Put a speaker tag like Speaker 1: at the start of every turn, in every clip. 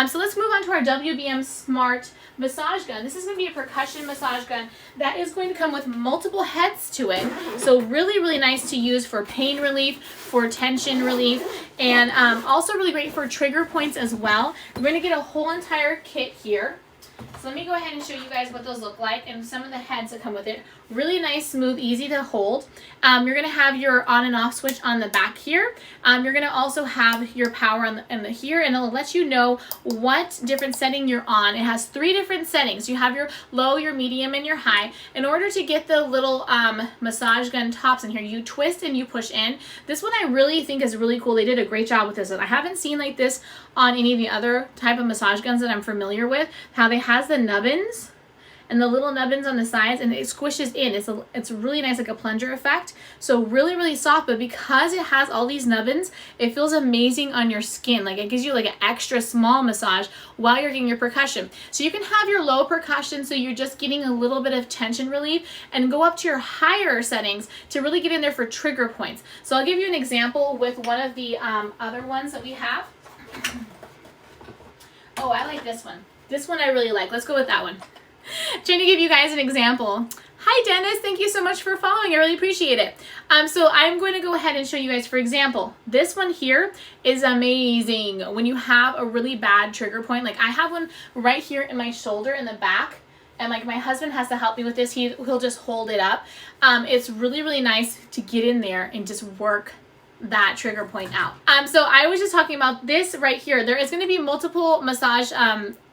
Speaker 1: So let's move on to our WBM Smart massage gun. This is going to be a percussion massage gun that is going to come with multiple heads to it. So really, really nice to use for pain relief, for tension relief, and also really great for trigger points as well. We're going to get a whole entire kit here. So let me go ahead and show you guys what those look like and some of the heads that come with it. Really nice, smooth, easy to hold. You're going to have your on and off switch on the back here. You're going to also have your power on the here, and it'll let you know what different setting you're on. It has 3 different settings. You have your low, your medium, and your high. In order to get the little massage gun tops in here, you twist and you push in. This one I really think is really cool. They did a great job with this. And I haven't seen like this on any of the other type of massage guns that I'm familiar with. How they has the nubbins and the little nubbins on the sides, and it squishes in. It's really nice, like a plunger effect. So really, really soft, but because it has all these nubbins, it feels amazing on your skin. Like it gives you like an extra small massage while you're getting your percussion. So you can have your low percussion, so you're just getting a little bit of tension relief, and go up to your higher settings to really get in there for trigger points. So I'll give you an example with one of the other ones that we have. Oh, I like this one. This one I really like. Let's go with that one. Trying to give you guys an example. Hi Dennis, thank you so much for following. I really appreciate it. So I'm going to go ahead and show you guys, for example, this one here is amazing when you have a really bad trigger point. Like I have one right here in my shoulder in the back, and like my husband has to help me with this. He'll just hold it up. It's really, really nice to get in there and just work that trigger point out. So I was just talking about this right here. There is going to be multiple massage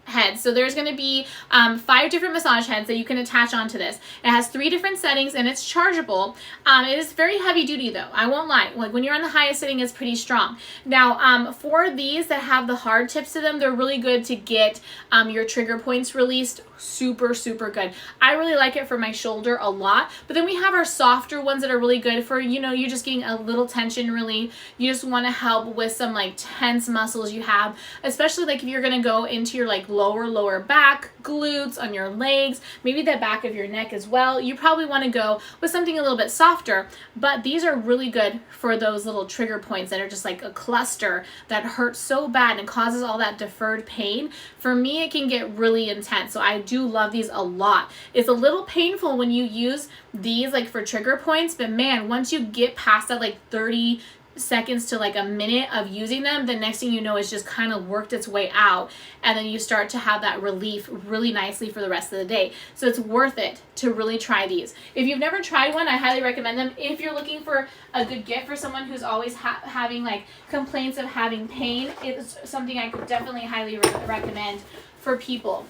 Speaker 1: heads. So there's going to be 5 different massage heads that you can attach onto this. It has 3 different settings and it's chargeable. It is very heavy duty though. I won't lie. Like when you're on the highest setting, it's pretty strong. Now for these that have the hard tips to them, they're really good to get your trigger points released. Super, super good. I really like it for my shoulder a lot. But then we have our softer ones that are really good for, you know, you're just getting a little tension relief. You just want to help with some like tense muscles you have, especially like if you're going to go into your like lower back, glutes, on your legs, maybe the back of your neck as well. You probably want to go with something a little bit softer, but these are really good for those little trigger points that are just like a cluster that hurts so bad and causes all that deferred pain. For me, it can get really intense. So I do love these a lot. It's a little painful when you use these like for trigger points, but man, once you get past that like 30 seconds to like a minute of using them, the next thing you know, it's just kind of worked its way out, and then you start to have that relief really nicely for the rest of the day. So it's worth it to really try these. If you've never tried one, I highly recommend them. If you're looking for a good gift for someone who's always having like complaints of having pain, it's something I could definitely highly recommend for people.